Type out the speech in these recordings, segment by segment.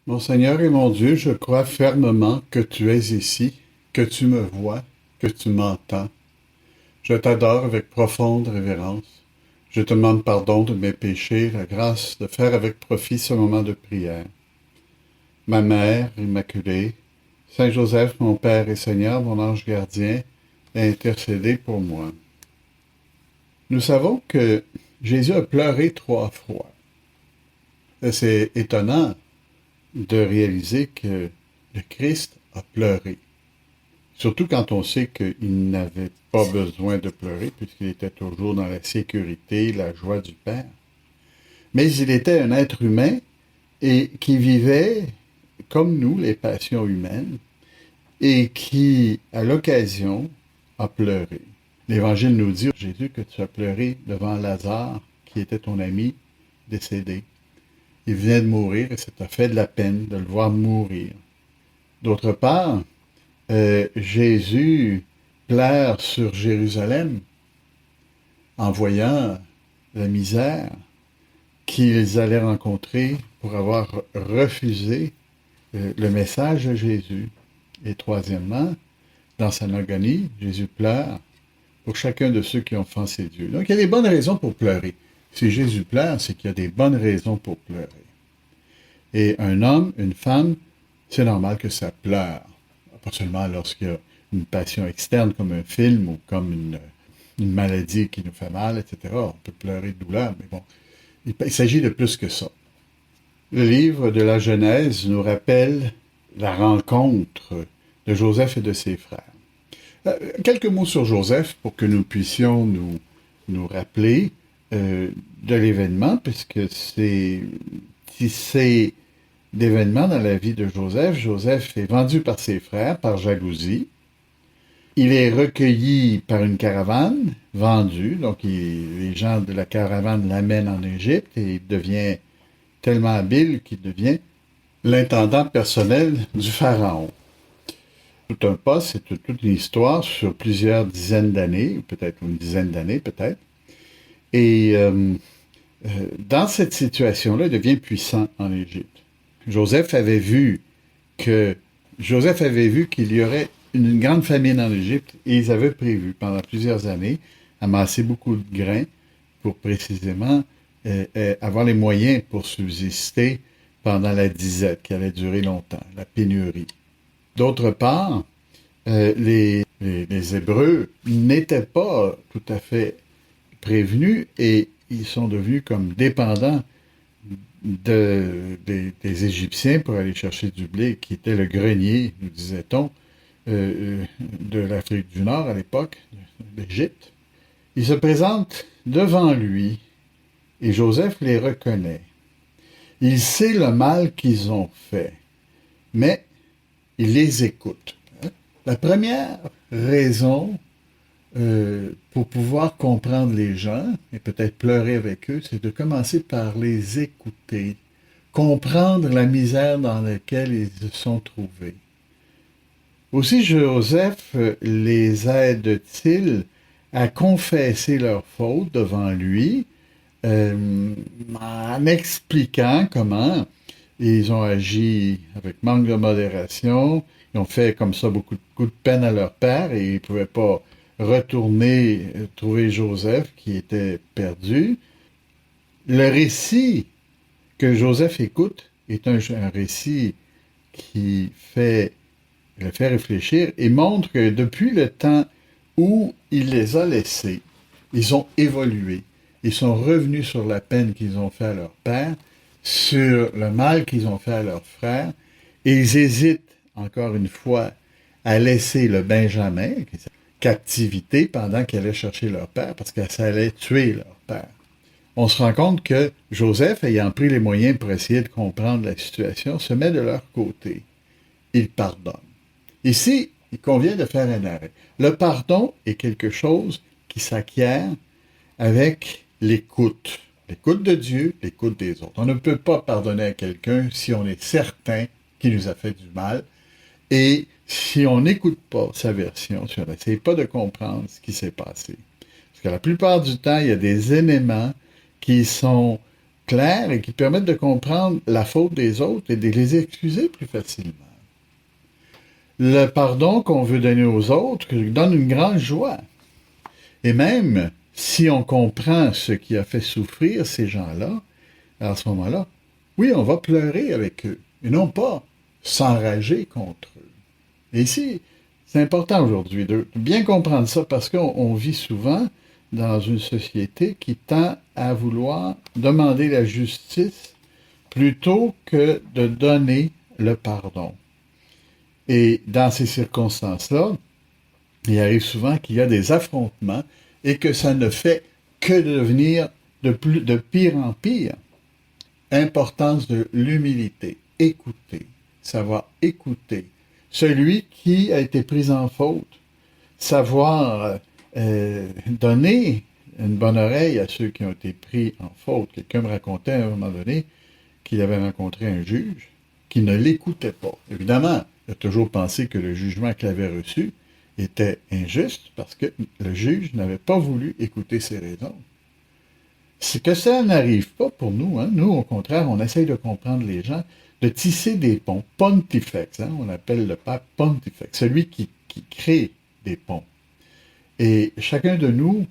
Mon Seigneur et mon Dieu, je crois fermement que tu es ici, que tu me vois, que tu m'entends. Je t'adore avec profonde révérence. Je te demande pardon de mes péchés, la grâce de faire avec profit ce moment de prière. Ma mère immaculée, Saint Joseph, mon Père et Seigneur, mon ange gardien, intercédez pour moi. Nous savons que Jésus a pleuré 3 fois. C'est étonnant de réaliser que le Christ a pleuré. Surtout quand on sait qu'il n'avait pas besoin de pleurer, puisqu'il était toujours dans la sécurité, la joie du Père. Mais il était un être humain et qui vivait, comme nous, les passions humaines, et qui, à l'occasion, a pleuré. L'Évangile nous dit, Jésus, que tu as pleuré devant Lazare, qui était ton ami décédé. Il venait de mourir et ça t'a fait de la peine de le voir mourir. D'autre part, Jésus pleure sur Jérusalem en voyant la misère qu'ils allaient rencontrer pour avoir refusé le message de Jésus. Et troisièmement, dans son agonie, Jésus pleure pour chacun de ceux qui ont offensé Dieu. Donc il y a des bonnes raisons pour pleurer. Si Jésus pleure, c'est qu'il y a des bonnes raisons pour pleurer. Et un homme, une femme, c'est normal que ça pleure. Pas seulement lorsqu'il y a une passion externe comme un film ou comme une maladie qui nous fait mal, etc. On peut pleurer de douleur, mais bon, il s'agit de plus que ça. Le livre de la Genèse nous rappelle la rencontre de Joseph et de ses frères. Quelques mots sur Joseph pour que nous puissions nous rappeler de l'événement, puisque c'est d'événements dans la vie de Joseph. Joseph est vendu par ses frères par jalousie. Il est recueilli par une caravane, vendu, donc les gens de la caravane l'amènent en Égypte et il devient tellement habile qu'il devient l'intendant personnel du pharaon. Tout un poste, c'est toute une histoire sur plusieurs dizaines d'années, peut-être une dizaine d'années peut-être. Et dans cette situation-là, il devient puissant en Égypte. Joseph avait vu qu'il y aurait une grande famine en Égypte et ils avaient prévu pendant plusieurs années amasser beaucoup de grains pour précisément avoir les moyens pour subsister pendant la disette qui allait durer longtemps, la pénurie. D'autre part, les Hébreux n'étaient pas tout à fait prévenus et ils sont devenus comme dépendants des Égyptiens pour aller chercher du blé, qui était le grenier, nous disait-on, de l'Afrique du Nord à l'époque, d'Égypte. Ils se présentent devant lui et Joseph les reconnaît. Il sait le mal qu'ils ont fait, mais il les écoute. La première raison pour pouvoir comprendre les gens et peut-être pleurer avec eux, c'est de commencer par les écouter, comprendre la misère dans laquelle ils se sont trouvés. Aussi Joseph les aide-t-il à confesser leurs fautes devant lui, en expliquant comment ils ont agi avec manque de modération, ils ont fait comme ça beaucoup de peine à leur père et ils ne pouvaient pas retourner trouver Joseph qui était perdu. Le récit que Joseph écoute est un récit qui le fait réfléchir et montre que depuis le temps où il les a laissés, ils ont évolué. Ils sont revenus sur la peine qu'ils ont fait à leur père, sur le mal qu'ils ont fait à leurs frères, et ils hésitent, encore une fois, à laisser le Benjamin, captivité, pendant qu'ils allaient chercher leur père, parce que ça allait tuer leur père. On se rend compte que Joseph, ayant pris les moyens pour essayer de comprendre la situation, se met de leur côté. Il pardonne. Ici, il convient de faire un arrêt. Le pardon est quelque chose qui s'acquiert avec l'écoute. L'écoute de Dieu, l'écoute des autres. On ne peut pas pardonner à quelqu'un si on est certain qu'il nous a fait du mal et si on n'écoute pas sa version, si on n'essaie pas de comprendre ce qui s'est passé. Parce que la plupart du temps, il y a des éléments qui sont claires et qui permettent de comprendre la faute des autres et de les excuser plus facilement. Le pardon qu'on veut donner aux autres donne une grande joie. Et même si on comprend ce qui a fait souffrir ces gens-là, à ce moment-là, oui, on va pleurer avec eux, et non pas s'enrager contre eux. Et ici, c'est important aujourd'hui de bien comprendre ça parce qu'on vit souvent dans une société qui tend à vouloir demander la justice plutôt que de donner le pardon. Et dans ces circonstances-là, il arrive souvent qu'il y a des affrontements et que ça ne fait que devenir de pire en pire. Importance de l'humilité. Écouter. Savoir écouter. Celui qui a été pris en faute. Savoir donner une bonne oreille à ceux qui ont été pris en faute. Quelqu'un me racontait à un moment donné qu'il avait rencontré un juge qui ne l'écoutait pas. Évidemment, il a toujours pensé que le jugement qu'il avait reçu était injuste parce que le juge n'avait pas voulu écouter ses raisons. C'est que ça n'arrive pas pour nous. Hein. Nous, au contraire, on essaye de comprendre les gens, de tisser des ponts. Pontifex, hein, on appelle le pape Pontifex, celui qui crée des ponts. Et chacun de nous,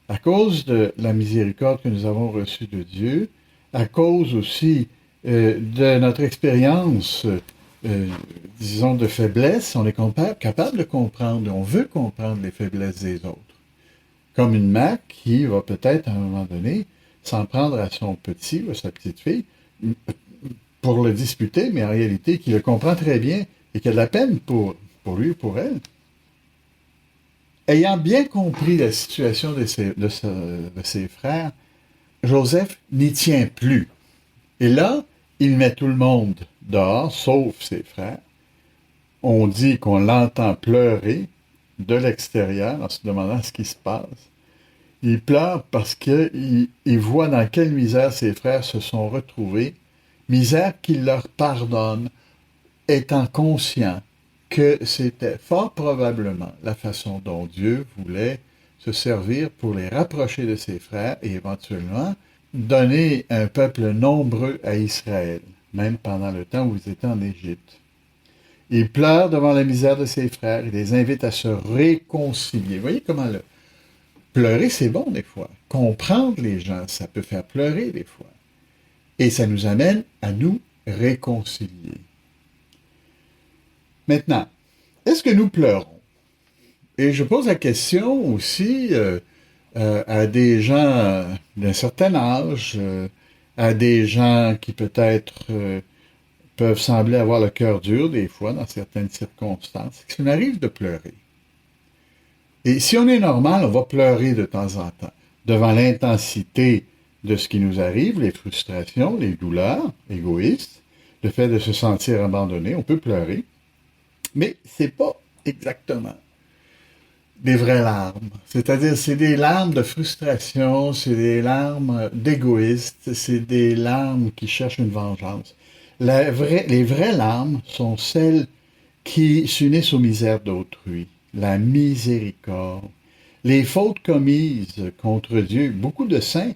à cause de la miséricorde que nous avons reçue de Dieu, à cause aussi de notre expérience, disons, de faiblesse, on est capable de comprendre, on veut comprendre les faiblesses des autres. Comme une mère qui va peut-être, à un moment donné, s'en prendre à son petit ou à sa petite fille pour le disputer, mais en réalité, qui le comprend très bien et qui a de la peine pour lui ou pour elle. Ayant bien compris la situation de ses frères, Joseph n'y tient plus. Et là, il met tout le monde dehors, sauf ses frères. On dit qu'on l'entend pleurer de l'extérieur en se demandant ce qui se passe. Il pleure parce qu'il voit dans quelle misère ses frères se sont retrouvés, misère qu'il leur pardonne, étant conscient que c'était fort probablement la façon dont Dieu voulait se servir pour les rapprocher de ses frères et éventuellement donner un peuple nombreux à Israël, même pendant le temps où ils étaient en Égypte. Il pleure devant la misère de ses frères, il les invite à se réconcilier. Vous voyez comment pleurer, c'est bon des fois. Comprendre les gens, ça peut faire pleurer des fois. Et ça nous amène à nous réconcilier. Maintenant, est-ce que nous pleurons? Et je pose la question aussi à des gens d'un certain âge, à des gens qui peut-être peuvent sembler avoir le cœur dur des fois dans certaines circonstances. Ça m'arrive de pleurer. Et si on est normal, on va pleurer de temps en temps devant l'intensité de ce qui nous arrive, les frustrations, les douleurs égoïstes, le fait de se sentir abandonné, on peut pleurer. Mais c'est pas exactement des vraies larmes. C'est-à-dire, c'est des larmes de frustration, c'est des larmes d'égoïste, c'est des larmes qui cherchent une vengeance. Les vraies larmes sont celles qui s'unissent aux misères d'autrui. La miséricorde. Les fautes commises contre Dieu. Beaucoup de saints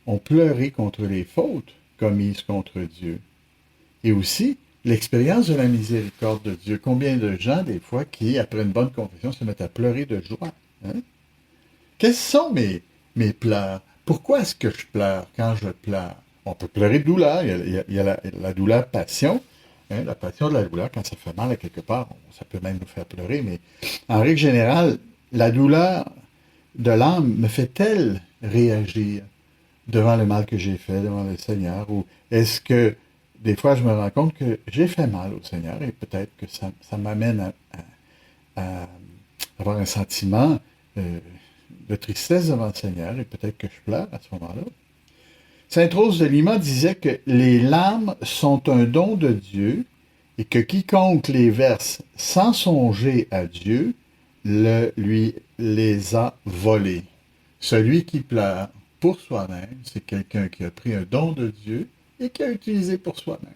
ont pleuré contre les fautes commises contre Dieu. Et aussi, l'expérience de la miséricorde de Dieu. Combien de gens, des fois, qui, après une bonne confession, se mettent à pleurer de joie. Hein? Quels sont mes pleurs? Pourquoi est-ce que je pleure quand je pleure? On peut pleurer de douleur. Il y a la douleur passion. Hein, la passion de la douleur, quand ça fait mal à quelque part, ça peut même nous faire pleurer. Mais en règle générale, la douleur de l'âme me fait-elle réagir devant le mal que j'ai fait, devant le Seigneur? Ou est-ce que des fois, je me rends compte que j'ai fait mal au Seigneur et peut-être que ça m'amène à avoir un sentiment de tristesse devant le Seigneur et peut-être que je pleure à ce moment-là. Sainte Rose de Lima disait que les larmes sont un don de Dieu et que quiconque les verse sans songer à Dieu lui les a volées. Celui qui pleure pour soi-même, c'est quelqu'un qui a pris un don de Dieu et qui a utilisé pour soi-même.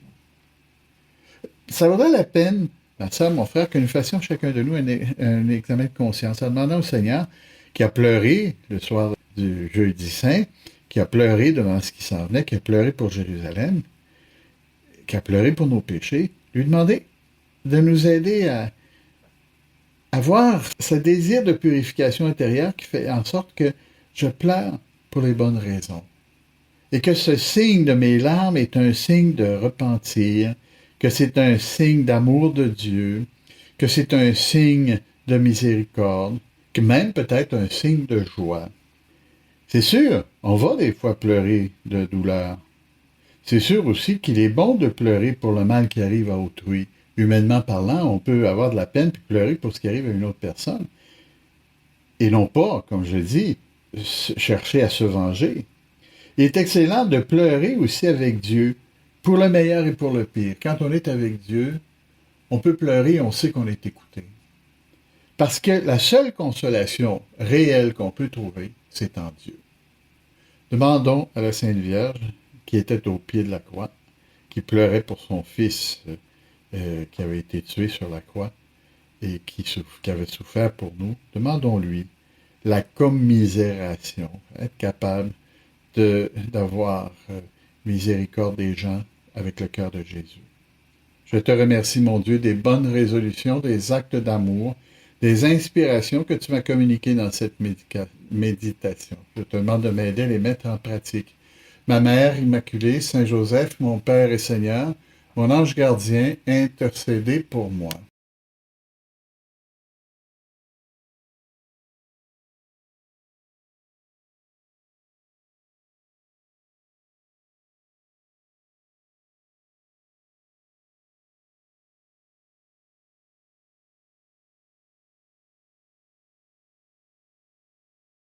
Ça vaudrait la peine, ma sœur, mon frère, que nous fassions chacun de nous un examen de conscience en demandant au Seigneur, qui a pleuré le soir du jeudi saint, qui a pleuré devant ce qui s'en venait, qui a pleuré pour Jérusalem, qui a pleuré pour nos péchés, lui demander de nous aider à avoir ce désir de purification intérieure qui fait en sorte que je pleure pour les bonnes raisons. Et que ce signe de mes larmes est un signe de repentir, que c'est un signe d'amour de Dieu, que c'est un signe de miséricorde, que même peut-être un signe de joie. C'est sûr, on va des fois pleurer de douleur. C'est sûr aussi qu'il est bon de pleurer pour le mal qui arrive à autrui. Humainement parlant, on peut avoir de la peine puis pleurer pour ce qui arrive à une autre personne. Et non pas, comme je dis, chercher à se venger. Il est excellent de pleurer aussi avec Dieu, pour le meilleur et pour le pire. Quand on est avec Dieu, on peut pleurer et on sait qu'on est écouté. Parce que la seule consolation réelle qu'on peut trouver, c'est en Dieu. Demandons à la Sainte Vierge, qui était au pied de la croix, qui pleurait pour son fils qui avait été tué sur la croix et qui avait souffert pour nous, demandons-lui la commisération, être capable d'avoir miséricorde des gens avec le cœur de Jésus. Je te remercie, mon Dieu, des bonnes résolutions, des actes d'amour, des inspirations que tu m'as communiquées dans cette méditation. Je te demande de m'aider à les mettre en pratique. Ma Mère Immaculée, Saint Joseph, mon Père et Seigneur, mon ange gardien, intercédez pour moi.